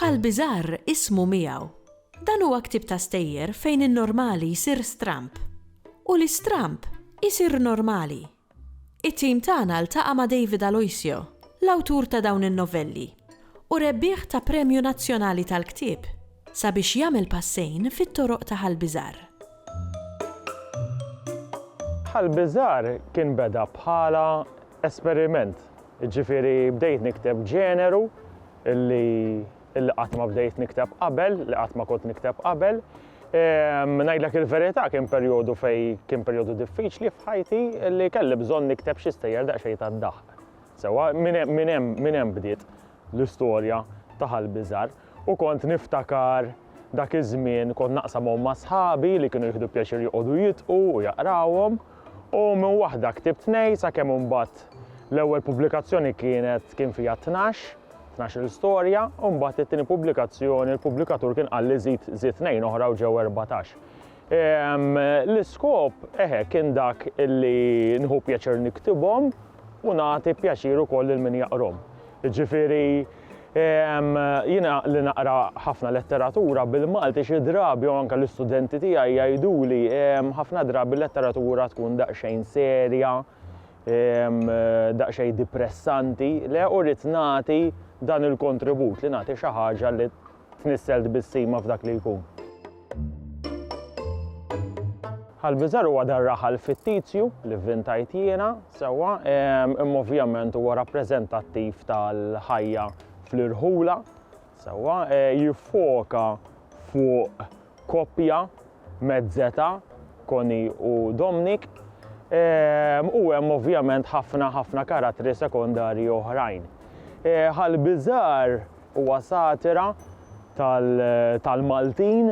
Ħalbiżgħar ismu miegħu. Dan huwa ktieb ta' stejjer fejn in-normali jsir stramp u l-istramp isir normali. It-tim tagħna ltaqa' ma' David Aloisio, l-awtur ta' dawn in-novelli, u rebbieħ ta' Premju Nazzjonali tal-Ktieb sabiex jagħmel passejn fit-toroq ta' Ħalbiżgħar. Ħalbiżgħar kien beda bħala esperiment. Ġifieri bdejt nikteb ġeneru illi qatt ma bdejt nikteb qabel, li qatt ma kont nikteb qabel. Ngħidlek il-verità kien perjodu diffiċli f'ħajti li kelli bżonn nikteb xi stejjer daqsxejn tad-daħħ. Sewwa minn hemm bdiet l-istorja ta' Ħalbiżgħar u kont niftakar dak iż-żmien kont naqsamhom ma' sħabi li kienu jieħdu pjaċir joqogħdu jitqu u jaqrawhom u minn waħda ktibt tnejn sakemm imbagħad l-ewwel pubblikazzjoni kien fiha 12 l-istorja, u mbagħad it-tieni pubblikazzjoni il-pubblikatur kien qal li żid tnejn oħra u ġew 14. L-iskop kien dak illi nieħu pjaċir niktibhom u nagħti pjaċir ukoll lil min jaqrahom. Jiġifieri jiena li naqra ħafna letteratura bil-Malti xi drabi u anke l-istudenti tiegħi jgħiduli ħafna drabi l-letteratura tkun daqsxejn serja, daqsxejn depressanti, le u rrid nagħti dan il-kontribut li nagħti xi ħaġa li tnissel bis-sima f'dak li jkun. Ħalbiżgħar huwa dar raħal fittizju li vvintajt jiena sewwa, imma ovvjament huwa rappreżentattiv tal-ħajja fl-irħula, sewwa jiffoka fuq koppja mezzeta Connie u Dominic, u hemm ovvjament ħafna karattri sekondarji oħrajn. Ħalbiżgħar huwa satira tal-Maltin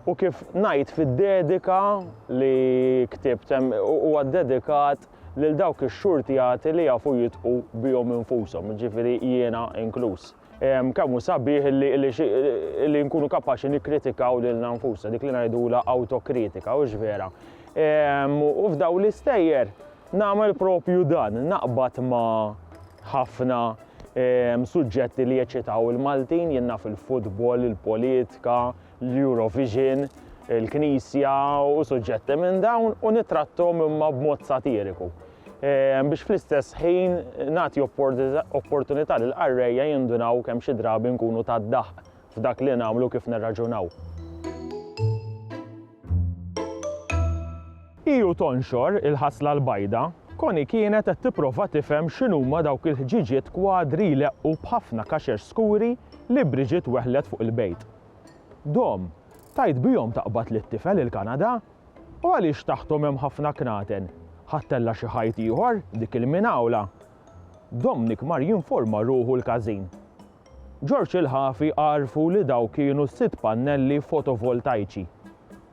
u kif ngħid fid-dedika li ktibt huwa dedikat lil dawk ix-xurtijati li jafu jitqu bihom infushom, jiġifieri jiena inkluż. Kemm hu sabiħ li nkunu kapaċi nikkritikaw lilna nfusna, dik li ngħidula autokritika u ġvera. U f'dawn l-istejjer nagħmel propju dan, naqbad ma' ħafna suġġetti li jeċitaw il-Maltin, jenna fil-futbol, il-politika, l-Eurovision, il-Knisja u suġġetti minn dawn u nitrattom imma b'mod satiriku. Biex fl-istess ħin nagħti opportunità lil qarrejja jindunaw kemm xi drabi nkunu tad-daħħ f'dak li nagħmlu kif nirraġunaw. Iju tonxor il-ħasla l-bajda, Connie kienet qed tipprova tifhem x'inhuma dawk il-ħġiġiet kwadri leqqu b'ħafna kaxex skuri li Bridget weħlet fuq il-bejt. Dom, tajt bihom taqbad lit-tifel il-Kanada? U għaliex taħthom hemm ħafna knaten? Ħattella xi ħajt ieħor dik il-minawla. Dominic mar jinforma ruħu l-każin. George il-ħafi għarfu li daw kienu 6 pannelli fotovoltaiċi.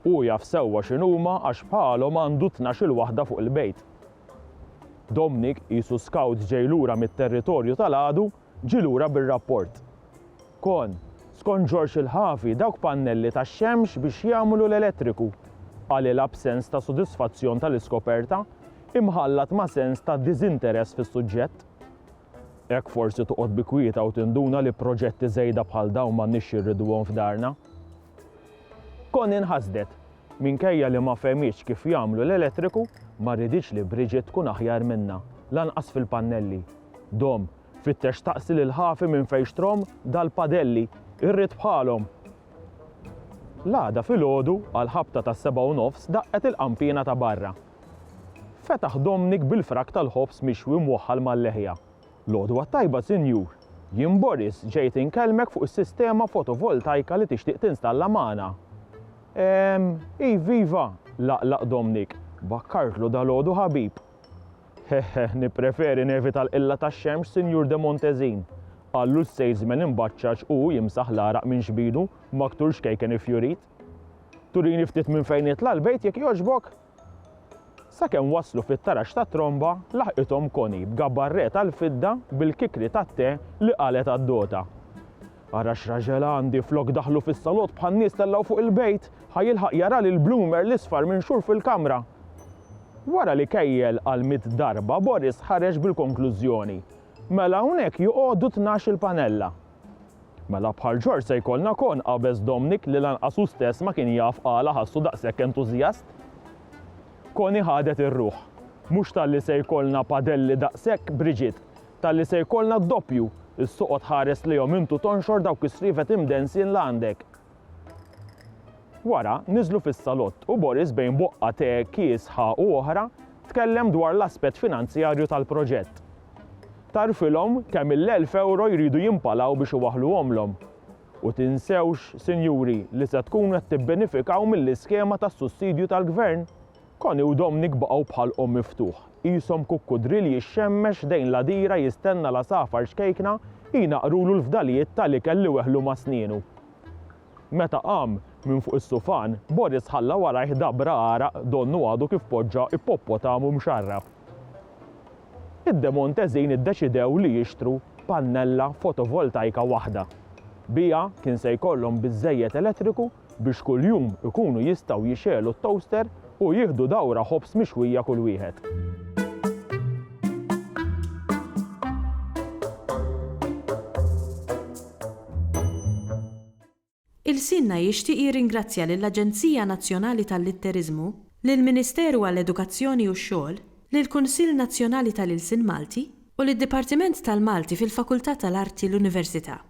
U jaf sewwa x'inhuma għax bħalhom għandu 12 waħda fuq il-bejt. Dominic qisu scout ġej lura mit-territorju tal-għadu ġie lura bir-rapport. Skont George il-ħafi dawk pannelli tax-xemx biex jagħmlu l-elettriku. Għal l-absens ta' sodisfazzjon tal-iskoperta imħallat ma' sens ta' diżinteress fis-suġġett. Hekk forsi toqgħod bi kwieta u tinduna li proġetti żejda bħal dawn m'għandniex jirriduhom f'darna. Connie inħasdet minkejja li ma fehmitx kif jagħmlu l-elettriku ma rriditx li Bridget tkun aħjar minnha, lanqas fil-pannelli. Dom, fittex taqsil il-ħafi minn fejn xtrom dal-padelli, irrid bħalhom. L-għada filgħodu għal-ħabta tas-7:30 daqqet il-qampina ta' barra. Fetaħ Dominic bil-frak tal-ħobs mixwi mwaħħal mal-leħja. L-għodwa tajba, Sinjur. Jien Boris ġejt inkellmek fuq is-sistema fotovoltaika li tixtieq tinstalla magħna. Iva, laqlaq Dominic, bakkartlu dal-għodu ħabib. Nippreferi nevita l-qilla tax-xemx, Sinjur de Montezin. Għallu s-salesman imbaċċaġ u jimsaħ l-araq minn xbidu maktur xkejken ifjurit. Turini ftit minn fejn jitla l-bejt jekk jogħġbok. Sakemm waslu fit-tarax tat tromba laħqithom Connie b'gabbarret tal-fidda bil-kikri tat-te li qalet għad-dota. Ara x'raġel għandi flok daħlu fis-salott bħal nies tellaw fuq il-bejt, ħajilħaq jara lil bloomer l-isfar minn xhur fil-kamra. Wara li kejjel għal 100 darba Boris ħareġ bil-konklużjoni. Mela hawnhekk joqogħdu 12 il-panella. Mela bħal ġor se jkollna kon qabeż Dominic li lanqasu stess ma kien jaf qala ħassu daqshekk entużjast. Koni ħadet ir-ruħ. Mhux talli se jkollna padelli daqshekk Bridget, talli se jkollna d-doppju, is-suqgħod ħares lihom intu tonxor dawk is-sriefet imdensin l għandek. Wara niżlu fis-salott u Boris bejn boqqa te kiesħa u oħra tkellem dwar l-aspett finanzjarju tal-proġett. Tarfilhom kemm il-1000 euro jridu jimpalaw biex iwaħħluhomlhom. U tinsewx, sinjuri, li se tkunu qed tibbenefikaw mill-iskema tas-sussidju tal-Gvern. Koni u Dominic baqgħu bħalqhom miftuħ. Qishom kukkudril jixxemmex dejn l-għadira jistenna la safar xkejkna jinaqrulu l-fdalijiet tal-ikel li weħlu ma' snienu. Meta qam minn fuq is-sufan, Boris ħalla warajh dabra għaraq donnu għadu kif poġġa ippopotamu mxarraf. Id-Demontezin iddeċidew li jixtru pannella fotovoltaika waħda. Bija kien se jkollhom biżżejjed elettriku biex kuljum ikunu jistgħu jixelu t-toaster u jieħdu dawra ħobs mixwija kull wieħed. Il-Sinna jixtieq jirringrazzja lill-Aġenzija Nazzjonali tal-Litterizmu, lill-Ministeru għall-Edukazzjoni u x-Xogħol, lill-Kunsill Nazzjonali tal-Ilsien Malti u lid-Dipartiment tal-Malti fil-Fakultà tal-Arti l-Università.